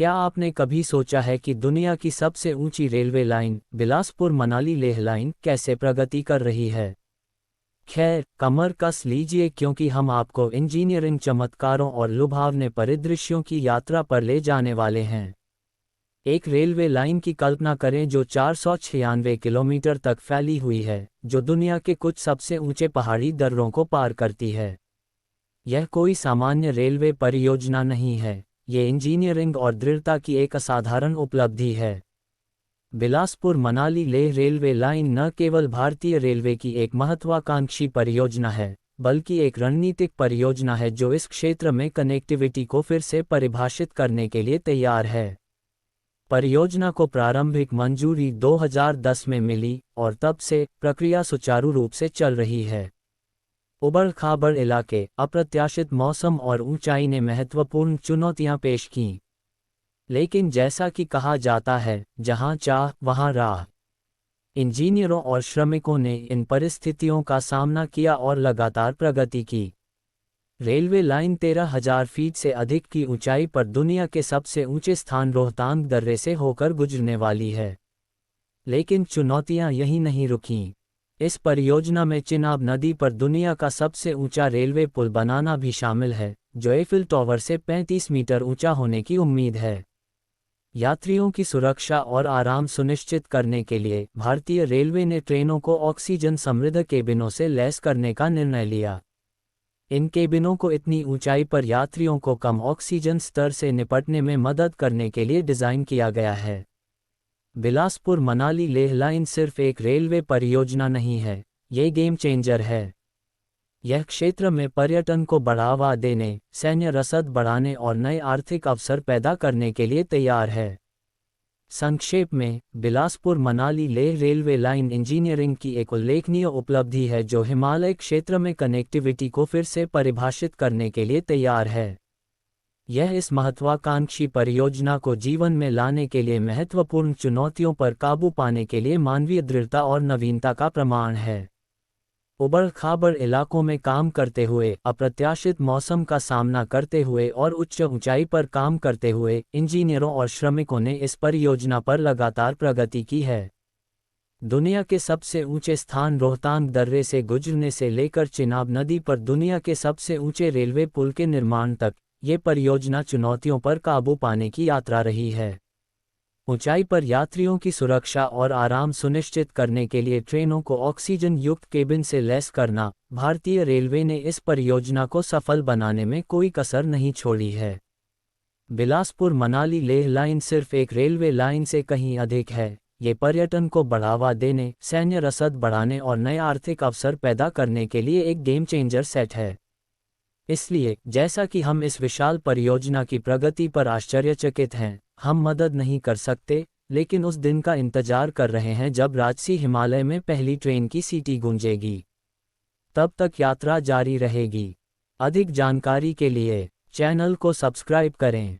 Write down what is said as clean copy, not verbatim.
क्या आपने कभी सोचा है कि दुनिया की सबसे ऊंची railway line Bilaspur Manali Leh line कैसे प्रगति कर रही है? खैर, कमर कस लीजिए क्योंकि हम आपको इंजीनियरिंग चमत्कारों और लुभावने परिदृश्यों की यात्रा पर ले जाने वाले हैं। एक रेलवे लाइन की कल्पना करें जो 496 किलोमीटर तक फैली हुई है, जो दुनिया के कुछ सबसे ऊंचे पहाड़ी दर्रों को पार करती है। यह कोई सामान्य रेलवे परियोजना नहीं है, ये इंजीनियरिंग और दृढ़ता की एक असाधारण उपलब्धि है। बिलासपुर मनाली लेह रेलवे लाइन न केवल भारतीय रेलवे की एक महत्वाकांक्षी परियोजना है, बल्कि एक रणनीतिक परियोजना है जो इस क्षेत्र में कनेक्टिविटी को फिर से परिभाषित करने के लिए तैयार है। परियोजना को प्रारंभिक मंजूरी 2010 में मिली और तब से प्रक्रिया सुचारू रूप से चल रही है। उबड़-खाबड़ इलाके, अप्रत्याशित मौसम और ऊंचाई ने महत्वपूर्ण चुनौतियां पेश कीं। लेकिन जैसा कि कहा जाता है, जहां चाह वहां राह। इंजीनियरों और श्रमिकों ने इन परिस्थितियों का सामना किया और लगातार प्रगति की। रेलवे लाइन 13,000 फीट से अधिक की ऊंचाई पर दुनिया के सबसे ऊंचे स्थान रोहतांग दर्रे से होकर गुजरने वाली है। लेकिन चुनौतियां यहीं नहीं रुकीं। इस परियोजना में चिनाब नदी पर दुनिया का सबसे ऊंचा रेलवे पुल बनाना भी शामिल है, जो एफिल टॉवर से 35 मीटर ऊंचा होने की उम्मीद है। यात्रियों की सुरक्षा और आराम सुनिश्चित करने के लिए भारतीय रेलवे ने ट्रेनों को ऑक्सीजन समृद्ध केबिनों से लैस करने का निर्णय लिया। इन केबिनों को इतनी ऊंचाई पर यात्रियों को कम ऑक्सीजन स्तर से निपटने में मदद करने के लिए डिज़ाइन किया गया है। बिलासपुर मनाली लेह लाइन सिर्फ एक रेलवे परियोजना नहीं है, ये गेम चेंजर है। यह क्षेत्र में पर्यटन को बढ़ावा देने, सैन्य रसद बढ़ाने और नए आर्थिक अवसर पैदा करने के लिए तैयार है। संक्षेप में, Bilaspur Manali Leh railway line engineering की एक उल्लेखनीय उपलब्धि है जो हिमालय क्षेत्र में कनेक्टिविटी को फिर से परिभाषित करने के लिए तैयार है। यह इस महत्वाकांक्षी परियोजना को जीवन में लाने के लिए महत्वपूर्ण चुनौतियों पर काबू पाने के लिए मानवीय दृढ़ता और नवीनता का प्रमाण है। उबड़-खाबड़ इलाकों में काम करते हुए, अप्रत्याशित मौसम का सामना करते हुए और उच्च ऊंचाई पर काम करते हुए, इंजीनियरों और श्रमिकों ने इस परियोजना पर लगातार प्रगति की है। दुनिया के सबसे ऊंचे स्थान रोहतांग दर्रे से गुजरने से लेकर चिनाब नदी पर दुनिया के सबसे ऊंचे रेलवे पुल के निर्माण तक, ये परियोजना चुनौतियों पर काबू पाने की यात्रा रही है। ऊंचाई पर यात्रियों की सुरक्षा और आराम सुनिश्चित करने के लिए ट्रेनों को ऑक्सीजन युक्त केबिन से लैस करना, भारतीय रेलवे ने इस परियोजना को सफल बनाने में कोई कसर नहीं छोड़ी है। बिलासपुर मनाली लेह लाइन सिर्फ एक रेलवे लाइन से कहीं अधिक है, ये पर्यटन को बढ़ावा देने, सैन्य रसद बढ़ाने और नए आर्थिक अवसर पैदा करने के लिए एक गेम चेंजर सेट है। इसलिए, जैसा कि हम इस विशाल परियोजना की प्रगति पर आश्चर्यचकित हैं, हम मदद नहीं कर सकते, लेकिन उस दिन का इंतजार कर रहे हैं जब राजसी हिमालय में पहली ट्रेन की सीटी गूंजेगी। तब तक यात्रा जारी रहेगी। अधिक जानकारी के लिए चैनल को सब्सक्राइब करें।